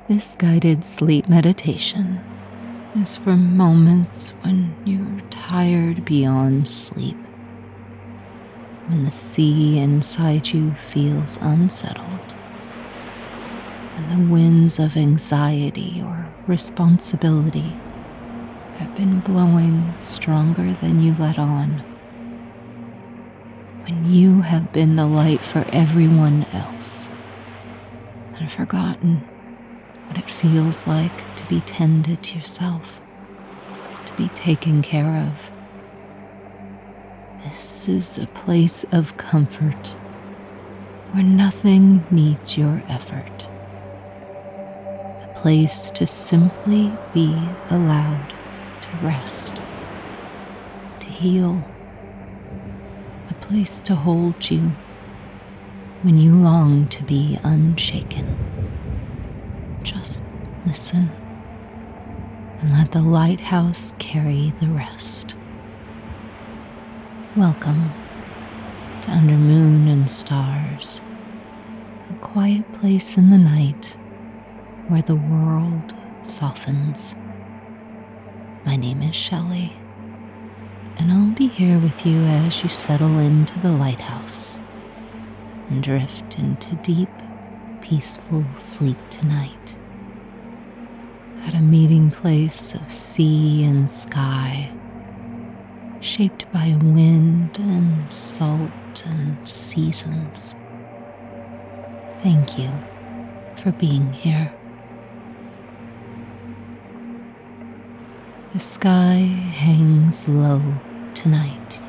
This guided sleep meditation is for moments when you're tired beyond sleep, when the sea inside you feels unsettled, and the winds of anxiety or responsibility have been blowing stronger than you let on, when you have been the light for everyone else and forgotten what it feels like to be tended to yourself, to be taken care of. This is a place of comfort where nothing needs your effort, a place to simply be allowed to rest, to heal, a place to hold you when you long to be unshaken. Just listen and let the lighthouse carry the rest. Welcome to Under Moon and Stars, a quiet place in the night where the world softens. My name is Shelley, and I'll be here with you as you settle into the lighthouse and drift into deep, peaceful sleep tonight. At a meeting place of sea and sky, shaped by wind and salt and seasons. Thank you for being here. The sky hangs low tonight,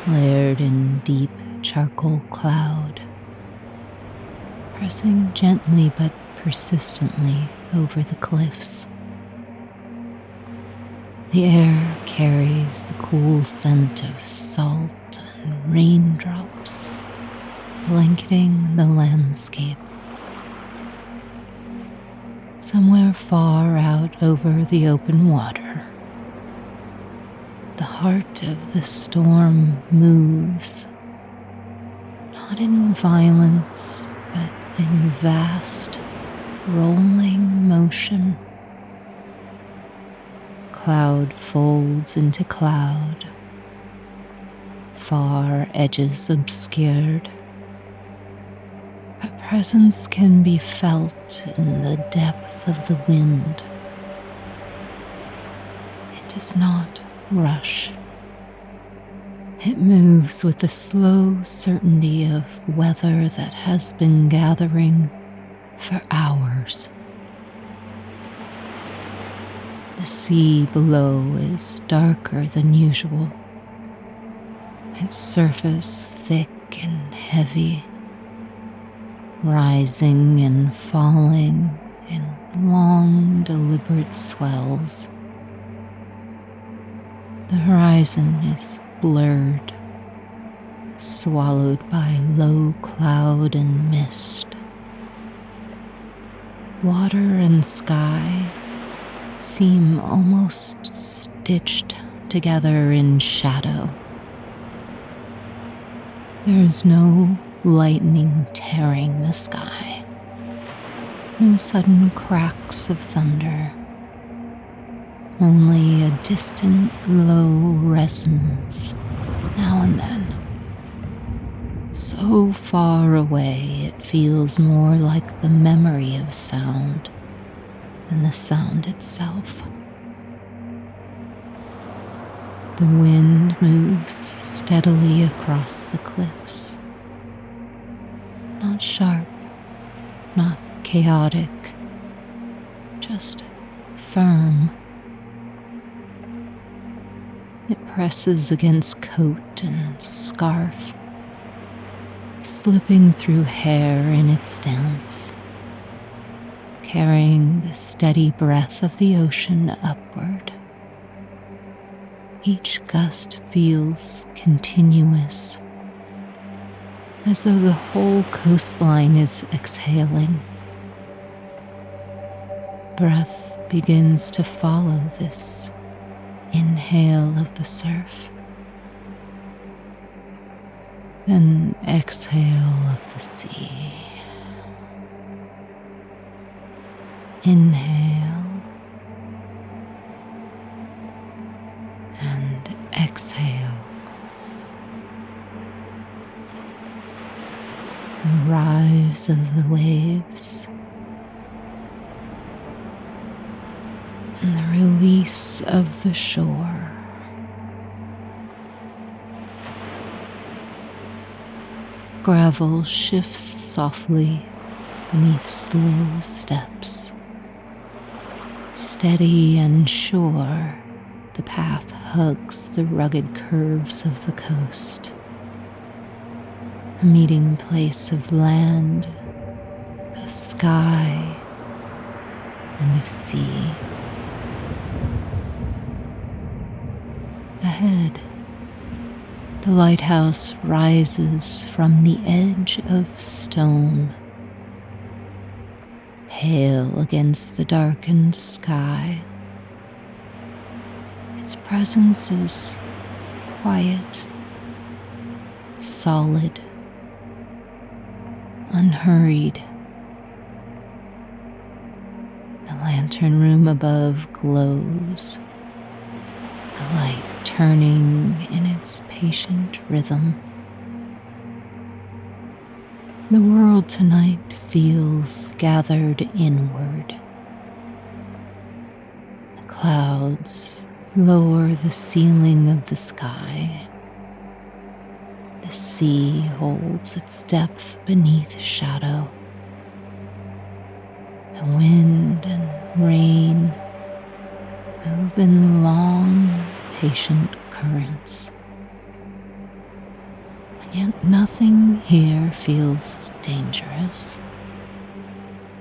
layered in deep charcoal cloud, pressing gently but persistently over the cliffs. The air carries the cool scent of salt and raindrops, blanketing the landscape. Somewhere far out over the open water, the heart of the storm moves, not in violence, but in vast, rolling motion. Cloud folds into cloud, far edges obscured. A presence can be felt in the depth of the wind. It does not rush. It moves with the slow certainty of weather that has been gathering for hours. The sea below is darker than usual, its surface thick and heavy, rising and falling in long, deliberate swells. The horizon is blurred, swallowed by low cloud and mist. Water and sky seem almost stitched together in shadow. There is no lightning tearing the sky, no sudden cracks of thunder, only a distant low resonance now and then. So far away it feels more like the memory of sound than the sound itself. The wind moves steadily across the cliffs, not sharp, not chaotic, just firm. It presses against coat and scarf, slipping through hair in its dance, carrying the steady breath of the ocean upward. Each gust feels continuous, as though the whole coastline is exhaling. Breath begins to follow this inhale of the surf, then exhale of the sea. Inhale and exhale. The rise of the waves and the release of the shore. Gravel shifts softly beneath slow steps. Steady and sure, the path hugs the rugged curves of the coast, a meeting place of land, of sky, and of sea. Ahead, the lighthouse rises from the edge of stone, pale against the darkened sky. Its presence is quiet, solid, unhurried. The lantern room above glows, a light turning in its patient rhythm. The world tonight feels gathered inward. The clouds lower the ceiling of the sky. The sea holds its depth beneath shadow. The wind and rain move in long, patient currents. And yet nothing here feels dangerous.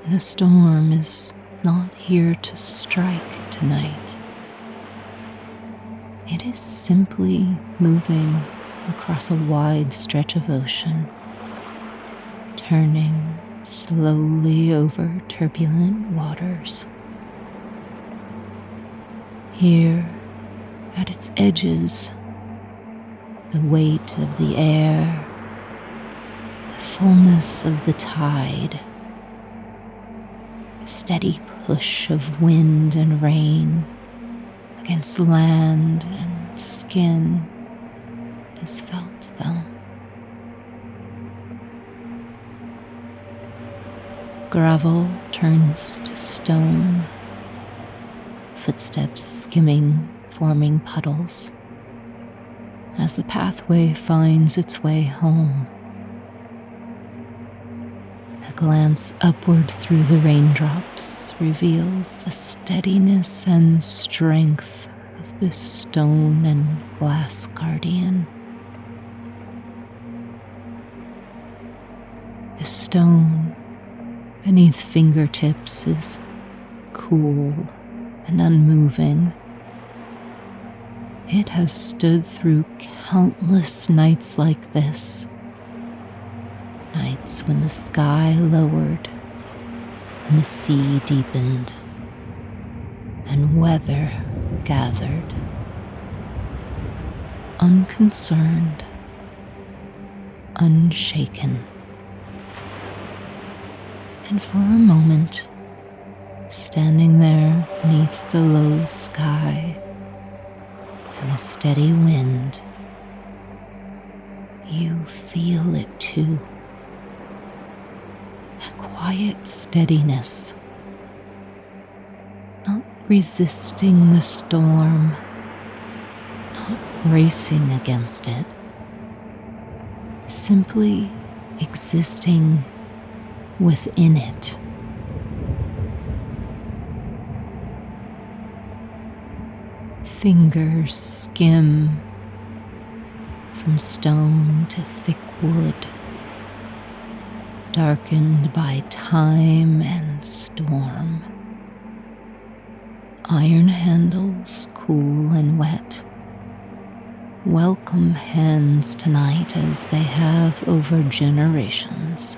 The storm is not here to strike tonight. It is simply moving across a wide stretch of ocean, turning slowly over turbulent waters. Here, at its edges, the weight of the air, the fullness of the tide, a steady push of wind and rain against land and skin is felt, though. Gravel turns to stone, footsteps skimming, forming puddles, as the pathway finds its way home. A glance upward through the raindrops reveals the steadiness and strength of this stone and glass guardian. The stone beneath fingertips is cool and unmoving. It has stood through countless nights like this. Nights when the sky lowered and the sea deepened and weather gathered. Unconcerned, unshaken. And for a moment, standing there beneath the low sky and the steady wind, you feel it too. That quiet steadiness, not resisting the storm, not bracing against it, simply existing within it. Fingers skim from stone to thick wood, darkened by time and storm. Iron handles cool and wet. Welcome hands tonight as they have over generations.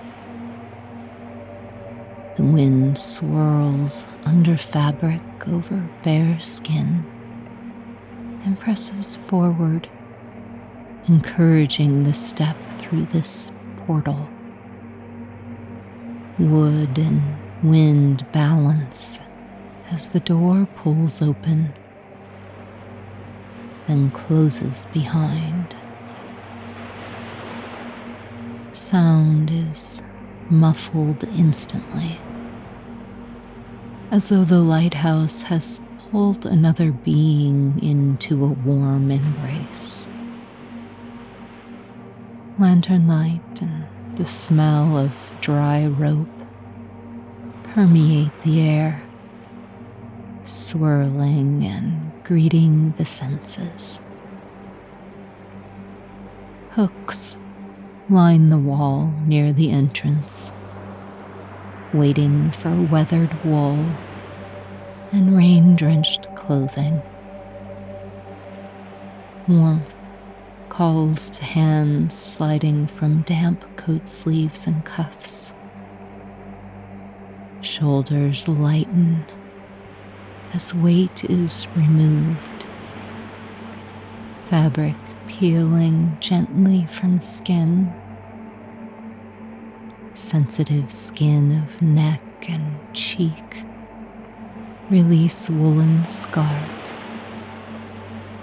The wind swirls under fabric over bare skin and presses forward, encouraging the step through this portal. Wood and Wind balance as the door pulls open, then closes behind. Sound is muffled instantly, as though the lighthouse has pulled another being into a warm embrace. Lantern light and the smell of dry rope permeate the air, swirling and greeting the senses. Hooks line the wall near the entrance, waiting for weathered wool and rain-drenched clothing. Warmth calls to hands sliding from damp coat sleeves and cuffs. Shoulders lighten as weight is removed. Fabric peeling gently from skin. Sensitive skin of neck and cheek release woolen scarf,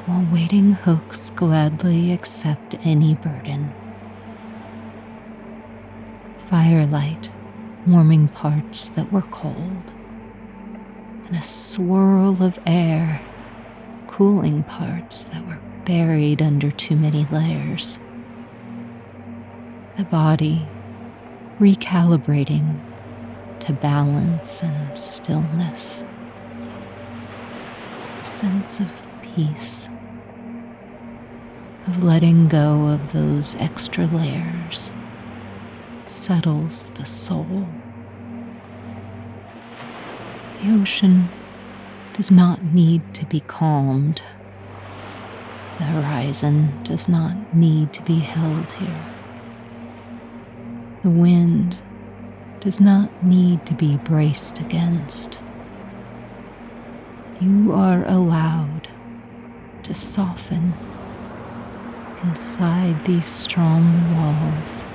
while waiting hooks gladly accept any burden. Firelight warming parts that were cold, and a swirl of air cooling parts that were buried under too many layers. The body recalibrating to balance and stillness. A sense of peace, of letting go of those extra layers, settles the soul. The ocean does not need to be calmed. The horizon does not need to be held here. The wind does not need to be braced against. You are allowed to soften inside these strong walls.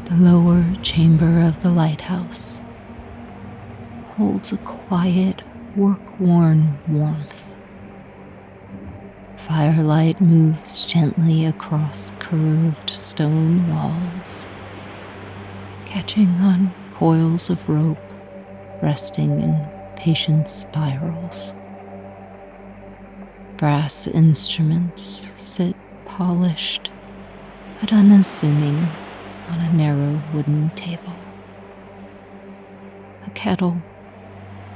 The lower chamber of the lighthouse holds a quiet, work-worn warmth. Firelight moves gently across curved stone walls, catching on coils of rope resting in patient spirals. Brass instruments sit polished but unassuming on a narrow wooden table. A kettle,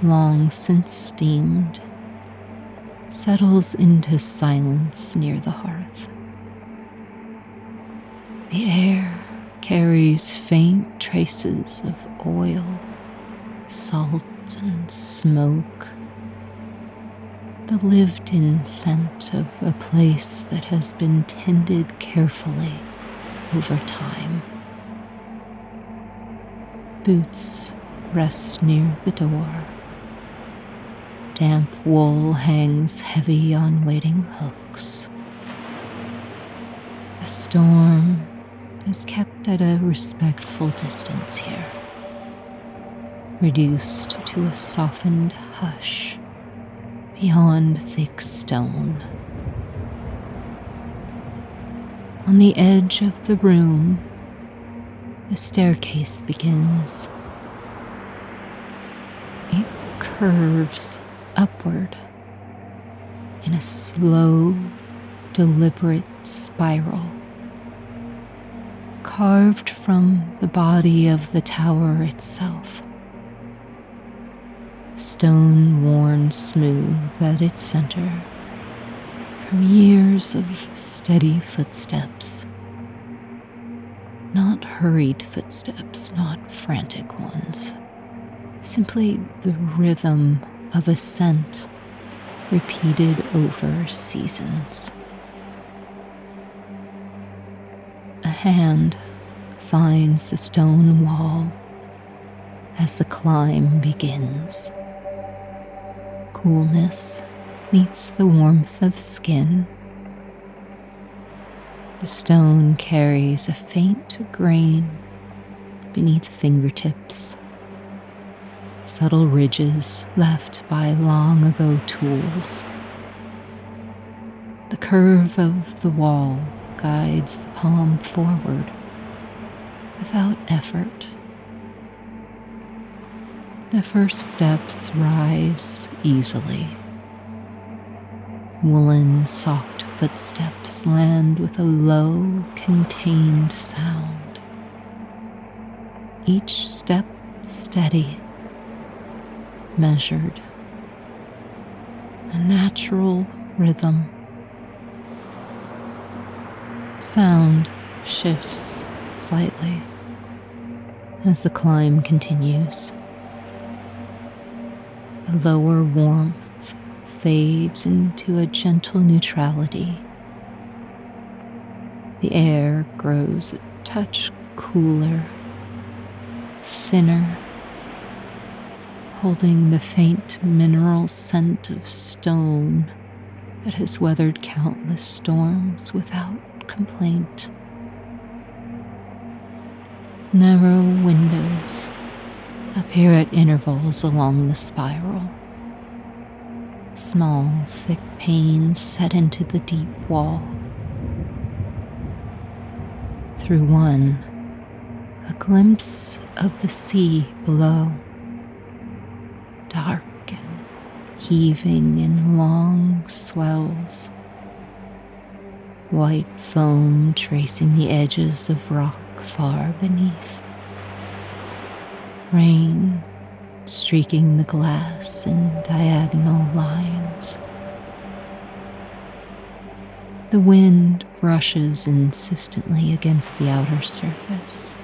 long since steamed, settles into silence near the hearth. The air carries faint traces of oil, salt, and smoke, the lived-in scent of a place that has been tended carefully over time. Boots rest near the door. Damp wool hangs heavy on waiting hooks. The storm is kept at a respectful distance here, reduced to a softened hush beyond thick stone. On the edge of the room, the staircase begins. It curves upward in a slow, deliberate spiral, carved from the body of the tower itself. Stone worn smooth at its center from years of steady footsteps. Not hurried footsteps, not frantic ones. Simply the rhythm of ascent repeated over seasons. A hand finds the stone wall as the climb begins. Coolness meets the warmth of skin. The stone carries a faint grain beneath fingertips, subtle ridges left by long ago tools. The curve of the wall guides the palm forward without effort. The first steps rise easily. Woolen, soft footsteps land with a low, contained sound. Each step steady, measured, a natural rhythm. Sound shifts slightly as the climb continues. A lower warmth fades into a gentle neutrality. The air grows a touch cooler, thinner, holding the faint mineral scent of stone that has weathered countless storms without complaint. Narrow windows appear at intervals along the spiral. Small, thick panes set into the deep wall. Through one, a glimpse of the sea below, dark and heaving in long swells, white foam tracing the edges of rock far beneath. Rain streaking the glass in diagonal lines. The wind brushes insistently against the outer surface,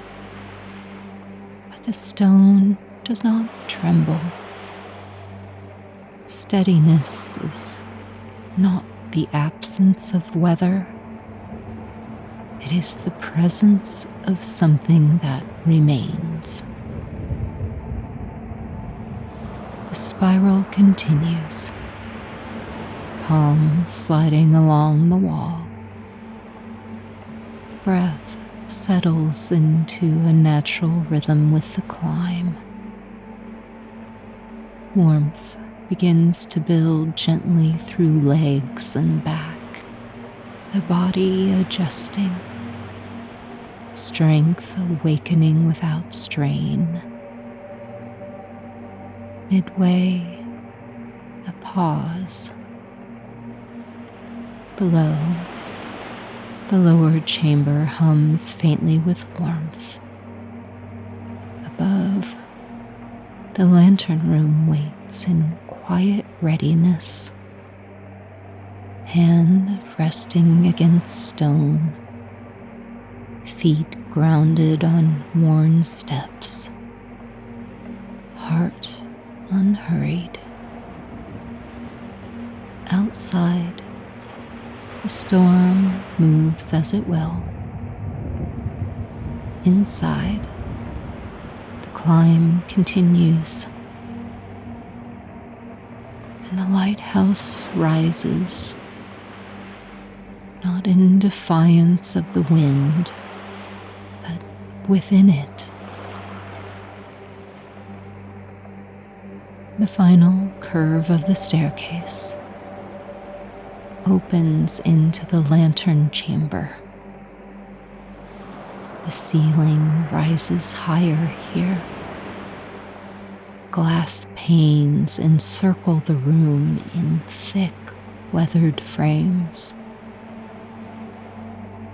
but the stone does not tremble. Steadiness is not the absence of weather. It is the presence of something that remains. The spiral continues, palms sliding along the wall. Breath settles into a natural rhythm with the climb. Warmth begins to build gently through legs and back, the body adjusting, strength awakening without strain. Midway, a pause. Below, the lower chamber hums faintly with warmth. Above, the lantern room waits in quiet readiness, hand resting against stone, feet grounded on worn steps, heart unhurried. Outside, the storm moves as it will. Inside, the climb continues, and the lighthouse rises, not in defiance of the wind, but within it. The final curve of the staircase opens into the lantern chamber. The ceiling rises higher here. Glass panes encircle the room in thick, weathered frames.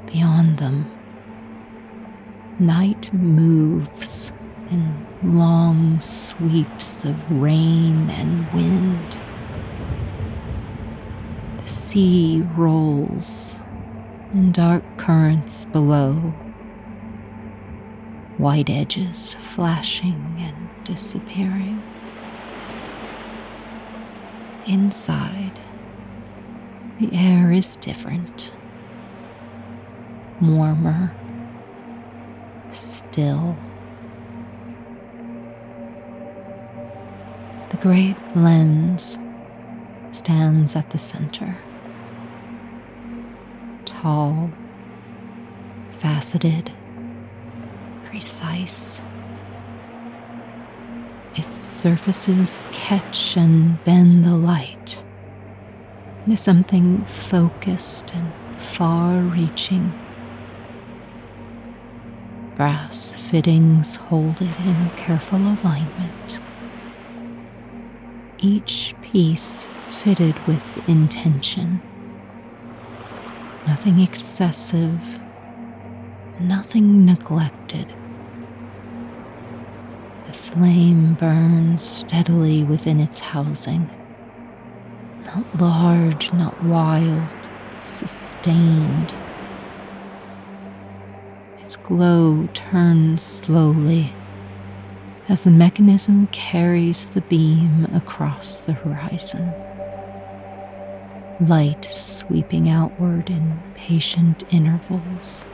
Beyond them, night moves in long sweeps of rain and wind. The sea rolls in dark currents below, white edges flashing and disappearing. Inside, the air is different, warmer, still. The great lens stands at the center, tall, faceted, precise. Its surfaces catch and bend the light into something focused and far-reaching. Brass fittings hold it in careful alignment, each piece fitted with intention. Nothing excessive, nothing neglected. The flame burns steadily within its housing, not large, not wild, sustained. Its glow turns slowly as the mechanism carries the beam across the horizon. Light sweeping outward in patient intervals,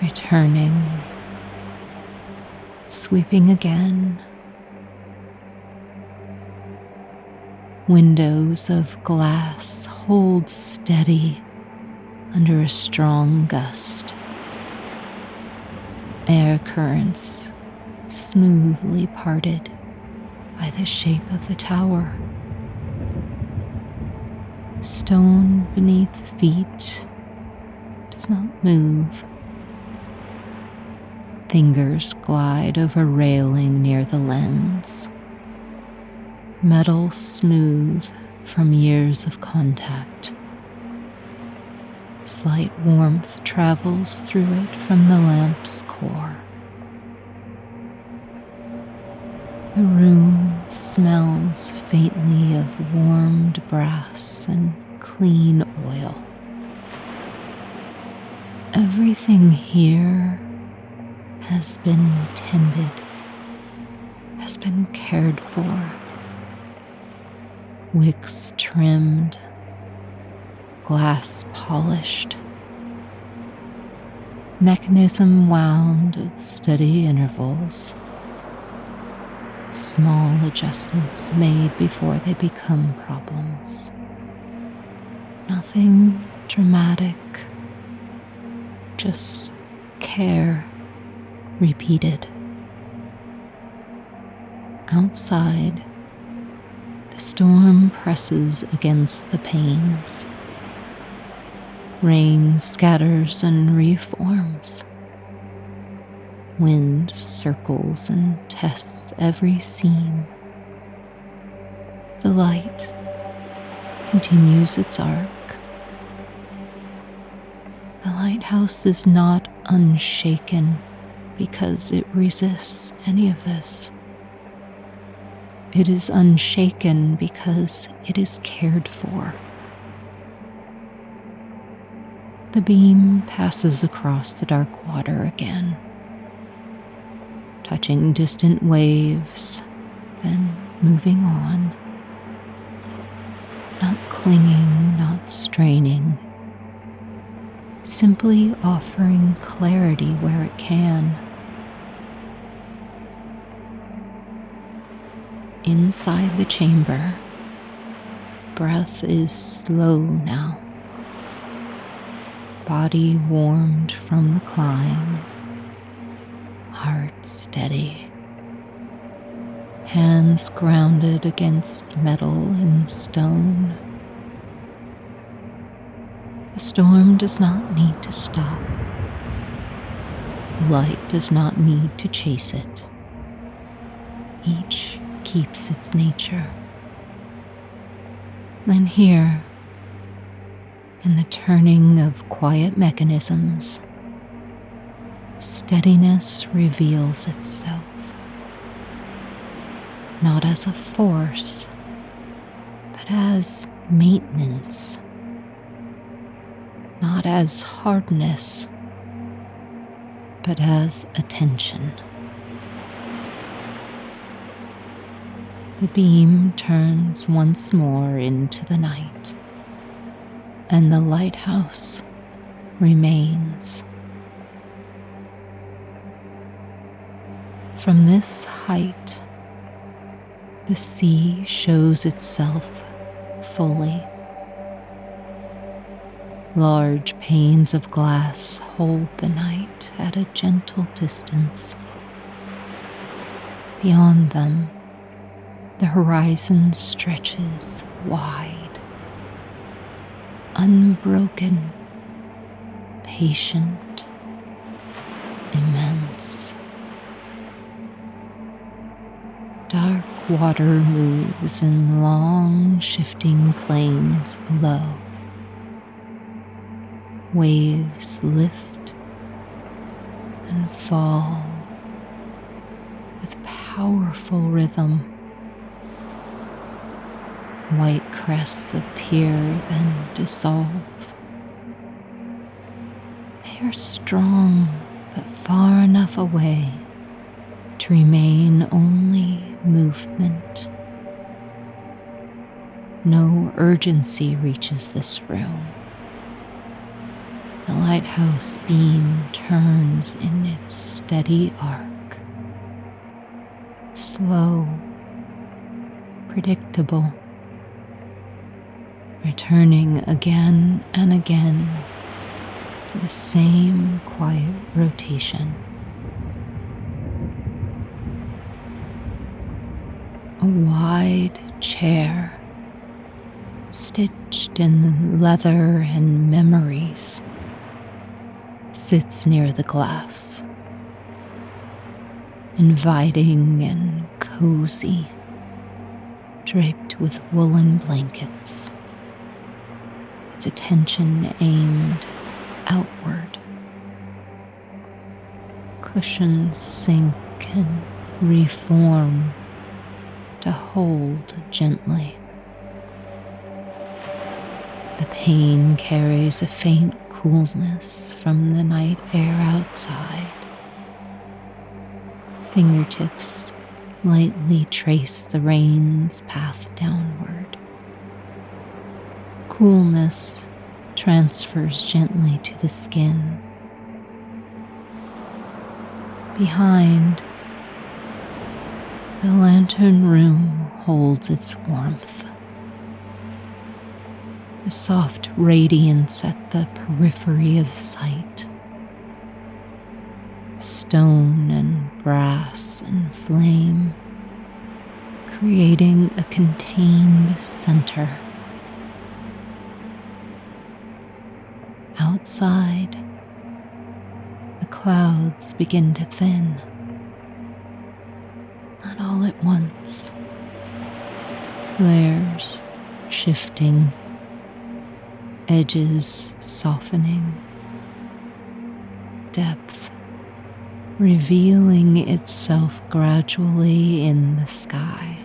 returning, sweeping again. Windows of glass hold steady under a strong gust. Air currents smoothly parted by the shape of the tower. Stone beneath feet does not move. Fingers glide over railing near the lens. Metal smooth from years of contact. Slight warmth travels through it from the lamp's core. The room smells faintly of warmed brass and clean oil. Everything here has been tended, has been cared for. Wicks trimmed, glass polished, mechanism wound at steady intervals. Small adjustments made before they become problems. Nothing dramatic, just care repeated. Outside, the storm presses against the panes. Rain scatters and reforms. Wind circles and tests every seam. The light continues its arc. The lighthouse is not unshaken because it resists any of this. It is unshaken because it is cared for. The beam passes across the dark water again, touching distant waves, then moving on. Not clinging, not straining, simply offering clarity where it can. Inside the chamber, breath is slow now. Body warmed from the climb, heart steady, hands grounded against metal and stone. The storm does not need to stop. Light does not need to chase it. Each keeps its nature. And here, in the turning of quiet mechanisms, steadiness reveals itself, not as a force, but as maintenance, not as hardness, but as attention. The beam turns once more into the night, and the lighthouse remains. From this height, the sea shows itself fully. Large panes of glass hold the night at a gentle distance. Beyond them, the horizon stretches wide, unbroken, patient, immense. Dark water moves in long, shifting plains below. Waves lift and fall with powerful rhythm. White crests appear, then dissolve. They are strong, but far enough away to remain only movement. No urgency reaches this room. The lighthouse beam turns in its steady arc, slow, predictable, returning again and again to the same quiet rotation. A wide chair, stitched in leather and memories, sits near the glass, inviting and cozy, draped with woolen blankets, its attention aimed outward. Cushions sink and reform to hold gently. The pane carries a faint coolness from the night air outside. Fingertips lightly trace the rain's path downward. Coolness transfers gently to the skin. Behind, the lantern room holds its warmth. A soft radiance at the periphery of sight. Stone and brass and flame, creating a contained center. Outside, the clouds begin to thin. Not all at once. Layers shifting, edges softening, depth revealing itself gradually in the sky.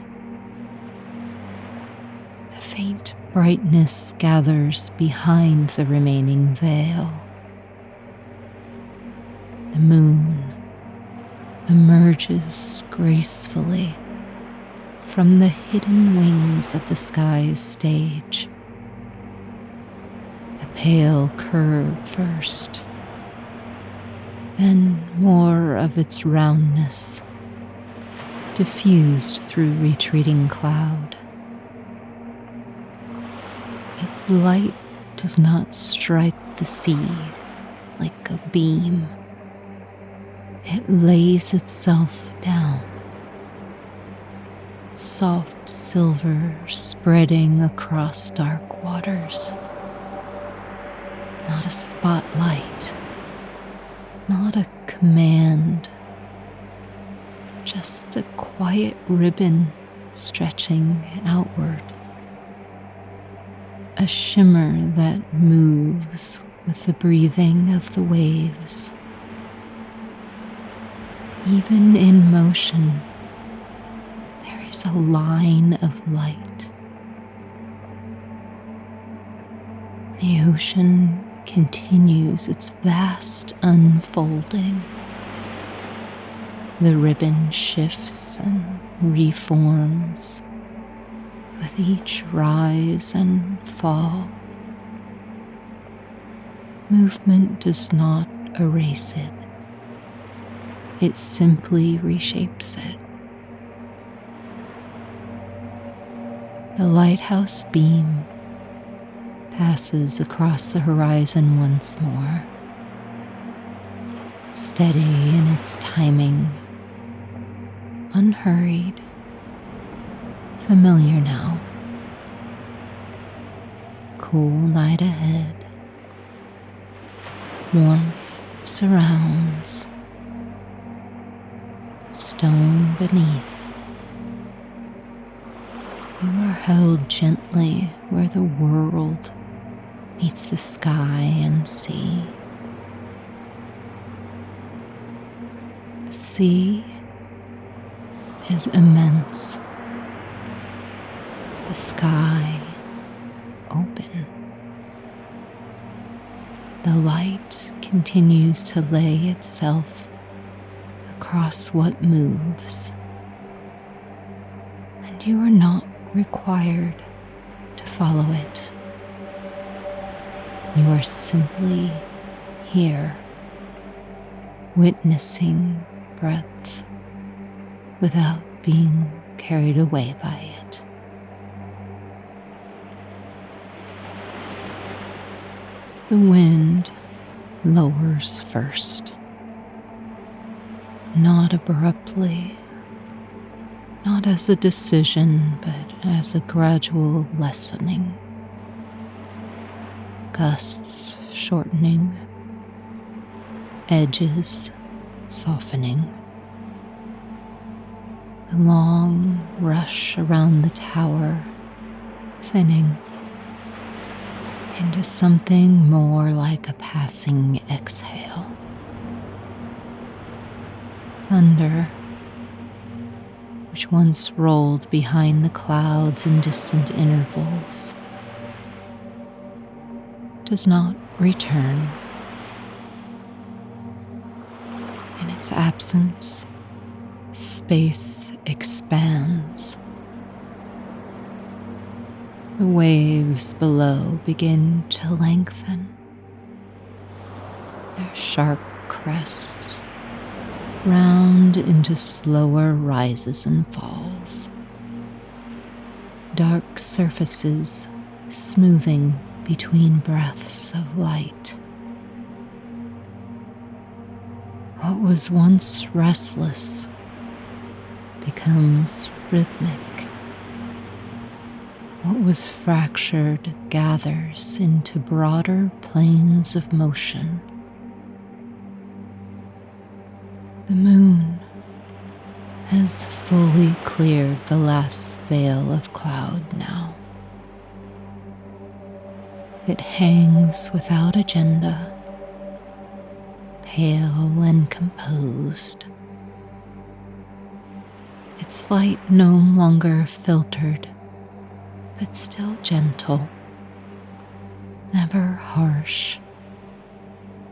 A faint brightness gathers behind the remaining veil. The moon emerges gracefully from the hidden wings of the sky's stage. A pale curve first, then more of its roundness, diffused through retreating cloud. Its light does not strike the sea like a beam. It lays itself down, soft silver spreading across dark waters. Not a spotlight, not a command, just a quiet ribbon stretching outward. A shimmer that moves with the breathing of the waves. Even in motion, there is a line of light. The ocean continues its vast unfolding. The ribbon shifts and reforms with each rise and fall. Movement does not erase it. It simply reshapes it. The lighthouse beam passes across the horizon once more, steady in its timing, unhurried, familiar now. Cool night ahead. Warmth surrounds. Stone beneath. You are held gently where the world meets the sky and sea. The sea is immense. The sky open. The light continues to lay itself across what moves, and you are not required to follow it. You are simply here, witnessing breadth without being carried away by it. The wind lowers first, not abruptly, not as a decision, but as a gradual lessening. Gusts shortening, edges softening. The long rush around the tower thinning into something more like a passing exhale. Thunder, which once rolled behind the clouds in distant intervals, does not return. In its absence, space expands. The waves below begin to lengthen, their sharp crests round into slower rises and falls. Dark surfaces smoothing between breaths of light. What was once restless becomes rhythmic. What was fractured gathers into broader planes of motion. The moon has fully cleared the last veil of cloud now. It hangs without agenda, pale and composed. Its light no longer filtered, but still gentle, never harsh,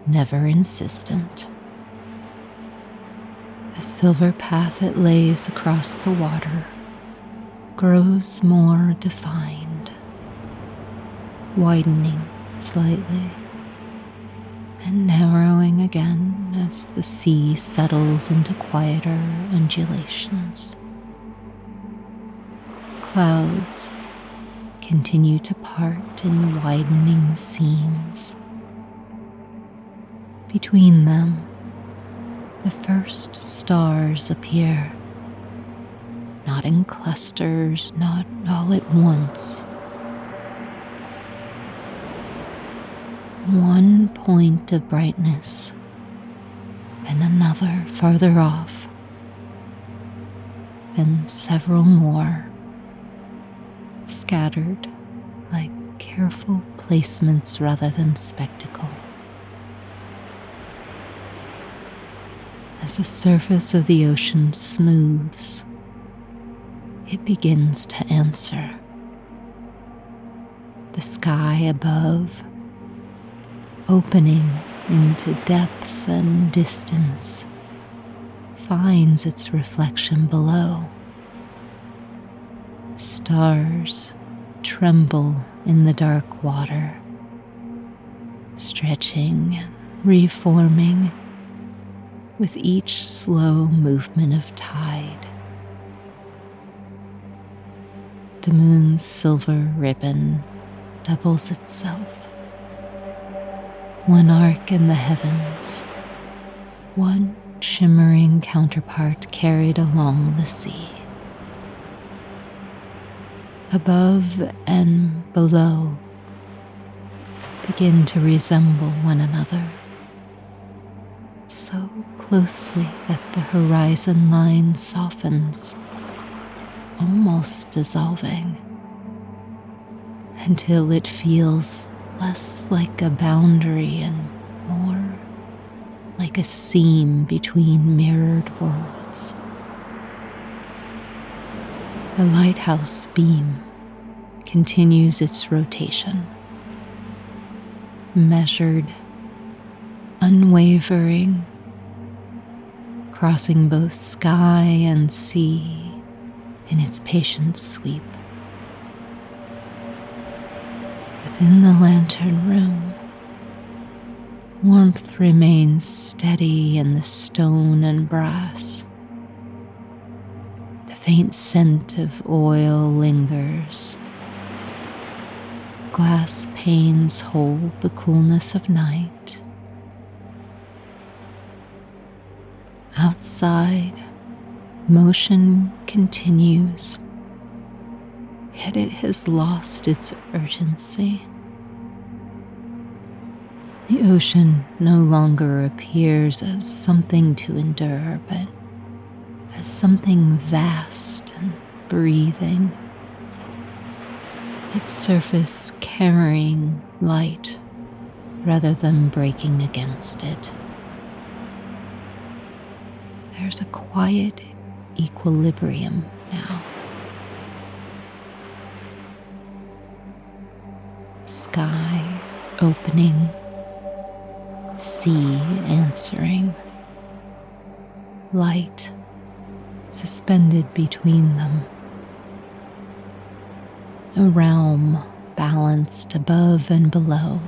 never insistent. The silver path it lays across the water grows more defined, widening slightly and narrowing again as the sea settles into quieter undulations. Clouds continue to part in widening seams. Between them, the first stars appear, not in clusters, not all at once. One point of brightness, then another farther off, then several more, scattered like careful placements rather than spectacle. As the surface of the ocean smooths, it begins to answer. The sky above, opening into depth and distance, finds its reflection below. Stars tremble in the dark water, stretching and reforming with each slow movement of tide. The moon's silver ribbon doubles itself. One arc in the heavens, one shimmering counterpart carried along the sea. Above and below begin to resemble one another, so closely that the horizon line softens, almost dissolving, until it feels less like a boundary and more like a seam between mirrored worlds. The lighthouse beam continues its rotation, measured, unwavering, crossing both sky and sea in its patient sweep. Within the lantern room, warmth remains steady in the stone and brass. The faint scent of oil lingers. Glass panes hold the coolness of night. Outside, motion continues, yet it has lost its urgency. The ocean no longer appears as something to endure, but as something vast and breathing, its surface carrying light rather than breaking against it. There's a quiet equilibrium now. Sky opening, sea answering, light suspended between them. A realm balanced above and below,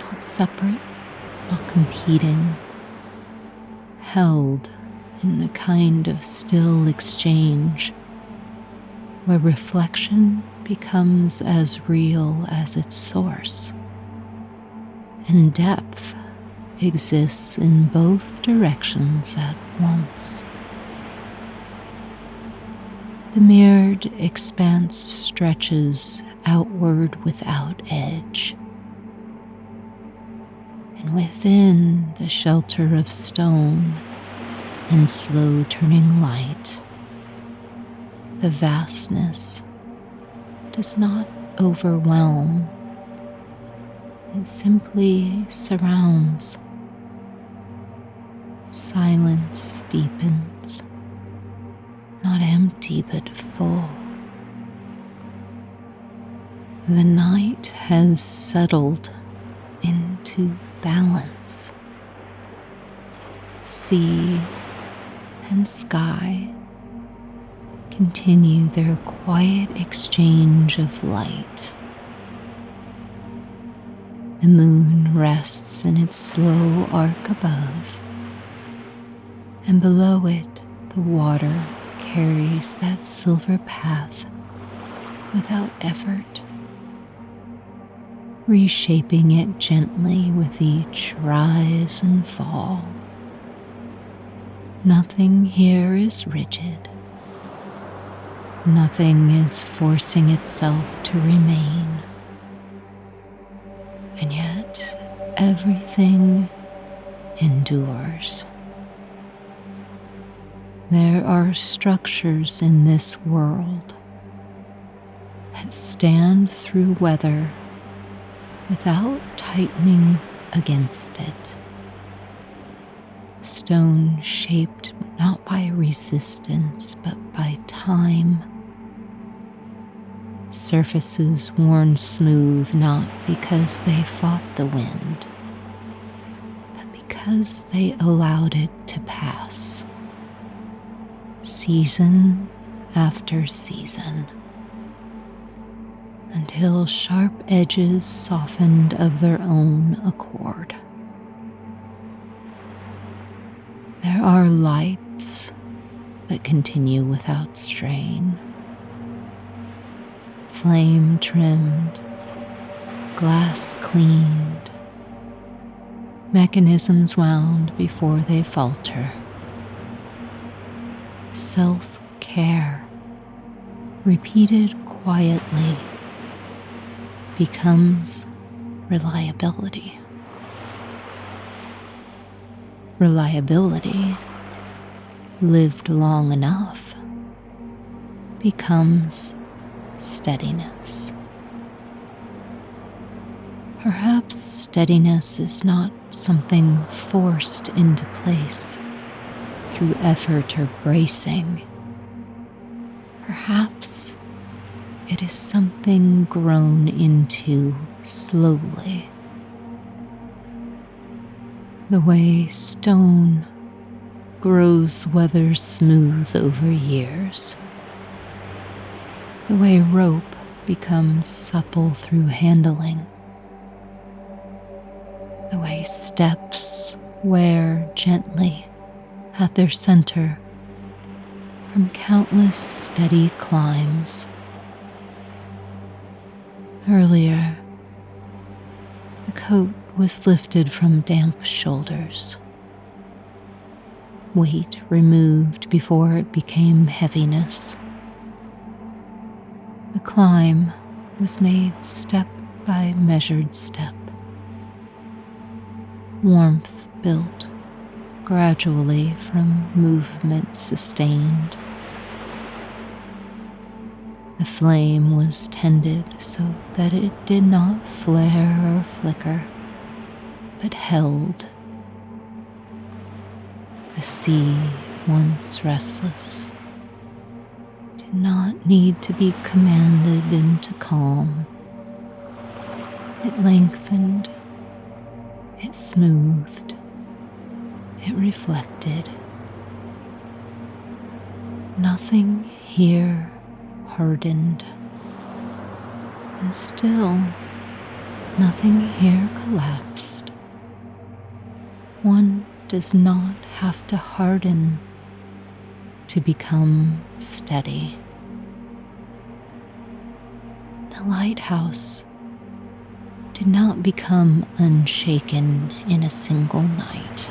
not separate, not competing, held in a kind of still exchange where reflection becomes as real as its source, and depth exists in both directions at once. The mirrored expanse stretches outward without edge, and within the shelter of stone and slow turning light, the vastness does not overwhelm. It simply surrounds. Silence deepens, not empty but full. The night has settled into balance. Sea and sky continue their quiet exchange of light. The moon rests in its slow arc above, and below it the water carries that silver path without effort, reshaping it gently with each rise and fall. Nothing here is rigid. Nothing is forcing itself to remain. And yet everything endures. There are structures in this world that stand through weather without tightening against it. Stone shaped not by resistance but by time. Surfaces worn smooth not because they fought the wind, but because they allowed it to pass. Season after season, until sharp edges softened of their own accord. There are lights that continue without strain, flame trimmed, glass cleaned, mechanisms wound before they falter. Self-care, repeated quietly, becomes reliability. Reliability, lived long enough, becomes steadiness. Perhaps steadiness is not something forced into place through effort or bracing. Perhaps it is something grown into slowly. The way stone grows weather smooth over years. The way rope becomes supple through handling. The way steps wear gently at their center from countless steady climbs. Earlier, the coat was lifted from damp shoulders, weight removed before it became heaviness. The climb was made step by measured step. Warmth built gradually from movement sustained. The flame was tended so that it did not flare or flicker, but held. The sea, once restless, did not need to be commanded into calm. It lengthened, it smoothed, it reflected. Nothing here hardened, and still nothing here collapsed. One does not have to harden to become steady. The lighthouse did not become unshaken in a single night.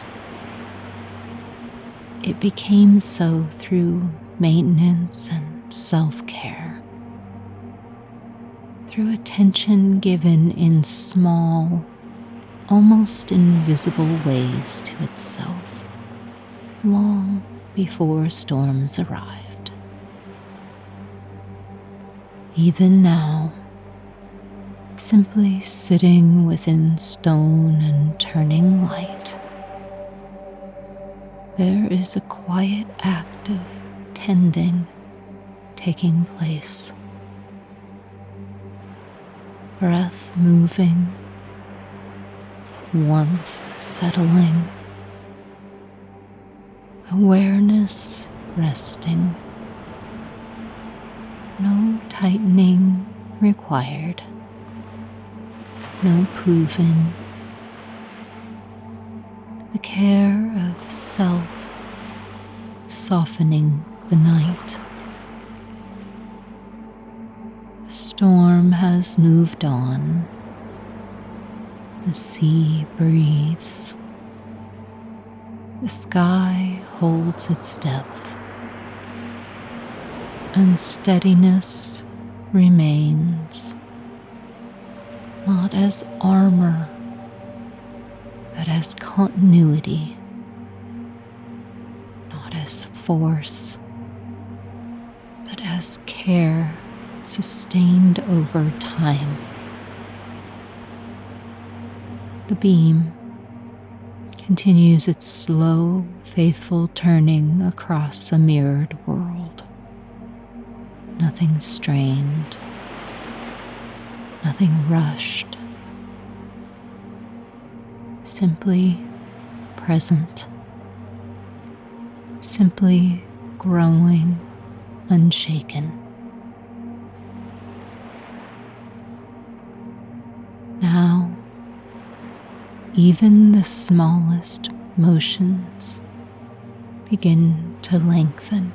It became so through maintenance and self-care, through attention given in small, almost invisible ways to itself, long before storms arrived. Even now, simply sitting within stone and turning light, there is a quiet act of tending taking place. Breath moving, warmth settling, awareness resting. No tightening required, no proving. The care of self softening the night. The storm has moved on. The sea breathes. The sky holds its depth. Unsteadiness remains, not as armor, but as continuity, not as force, but as care sustained over time. The beam continues its slow, faithful turning across a mirrored world. Nothing strained, nothing rushed, simply present, simply growing unshaken. Now, even the smallest motions begin to lengthen.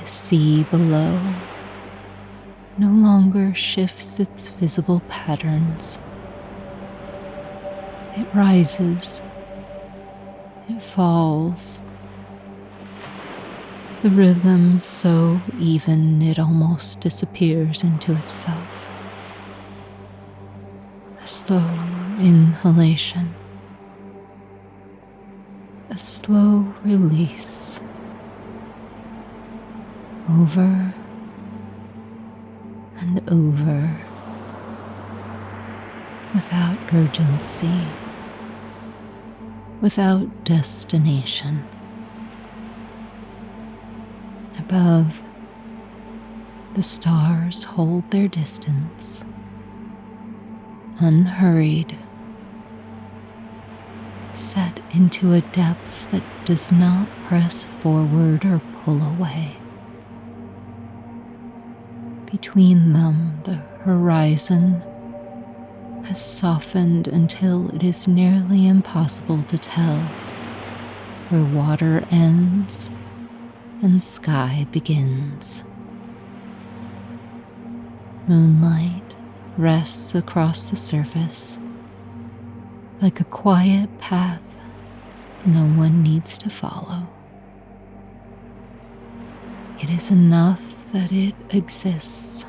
The sea below no longer shifts its visible patterns. It rises, it falls, the rhythm so even it almost disappears into itself. A slow inhalation, a slow release, over and over, without urgency, without destination. Above, the stars hold their distance, unhurried, set into a depth that does not press forward or pull away. Between them, the horizon has softened until it is nearly impossible to tell where water ends and sky begins. Moonlight rests across the surface like a quiet path no one needs to follow. It is enough that it exists,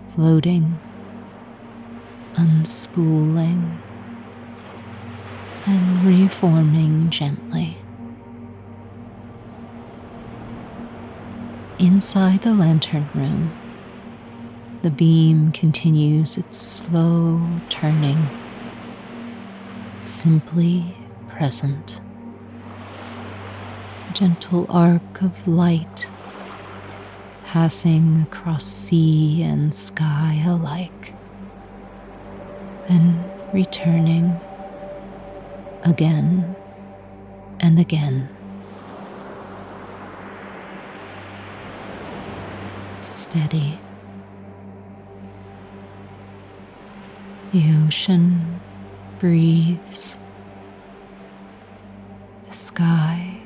floating, unspooling, and reforming gently. Inside the lantern room, the beam continues its slow turning, simply present. A gentle arc of light passing across sea and sky alike, then returning again and again. Steady. The ocean breathes. The sky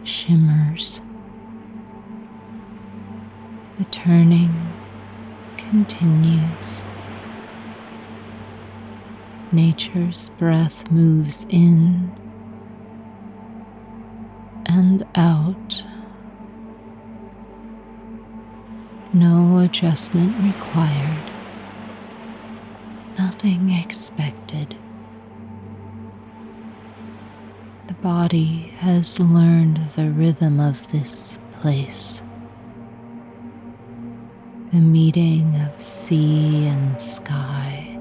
shimmers. The turning continues. Nature's breath moves in and out. No adjustment required. Nothing expected. The body has learned the rhythm of this place. The meeting of sea and sky.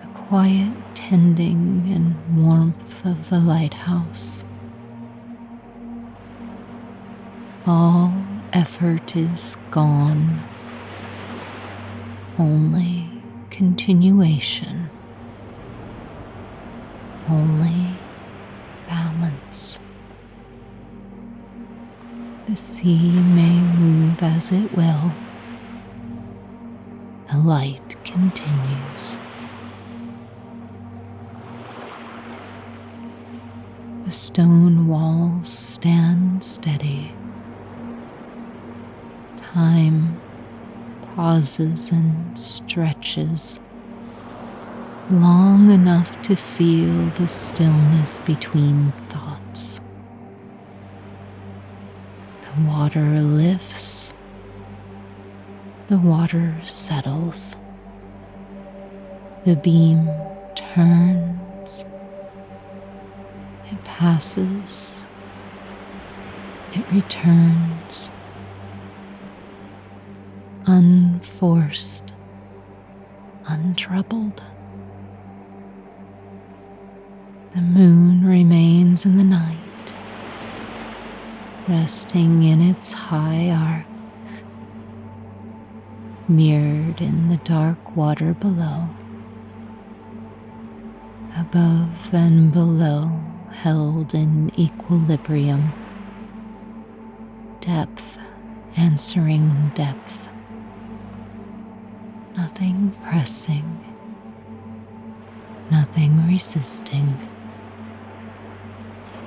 The quiet tending and warmth of the lighthouse. All effort is gone. Only continuation. Only balance. The sea may move as it will. The light continues. The stone walls stand steady. Time pauses and stretches long enough to feel the stillness between thoughts. The water lifts. The water settles. The beam turns. It passes. It returns. Unforced, untroubled. The moon remains in the night, resting in its high arc, mirrored in the dark water below. Above and below, held in equilibrium. Depth answering depth. Nothing pressing, nothing resisting,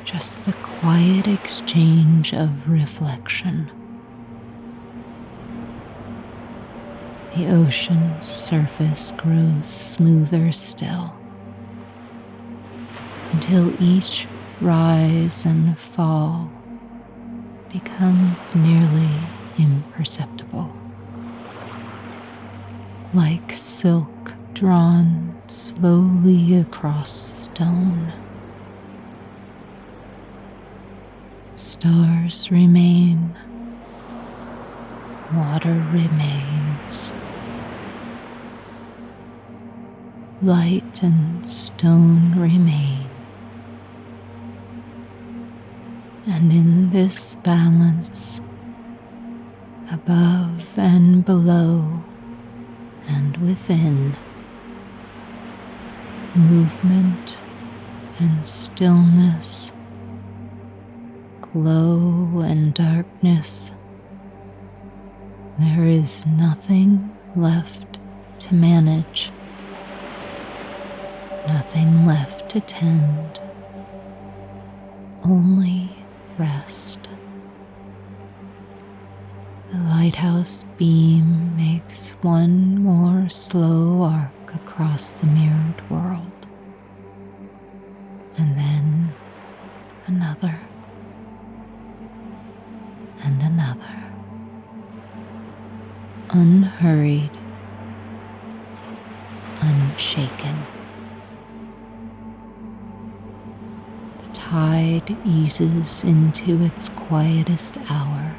just the quiet exchange of reflection. The ocean's surface grows smoother still, until each rise and fall becomes nearly imperceptible, like silk drawn slowly across stone. Stars remain, water remains, light and stone remain, and in this balance, above and below and within, movement and stillness, glow and darkness, there is nothing left to manage, nothing left to tend, only rest. The lighthouse beam makes one more slow arc across the mirrored world, and then another, and another, unhurried, unshaken. The tide eases into its quietest hour,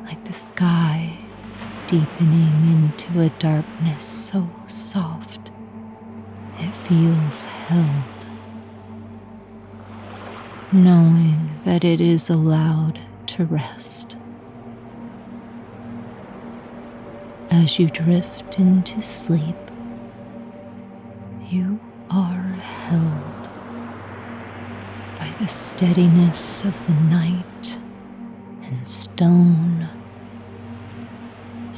like the sky deepening into a darkness so soft it feels held, knowing that it is allowed to rest. As you drift into sleep, you are held by the steadiness of the night and stone,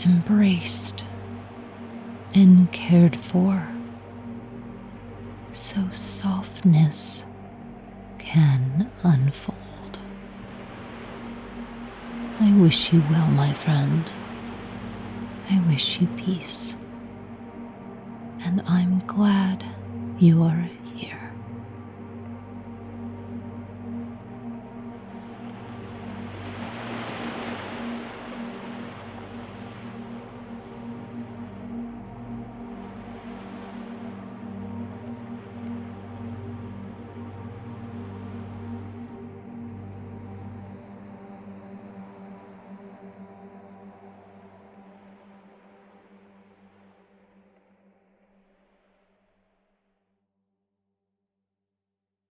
embraced and cared for, so softness can unfold. I wish you well, my friend. I wish you peace, and I'm glad you are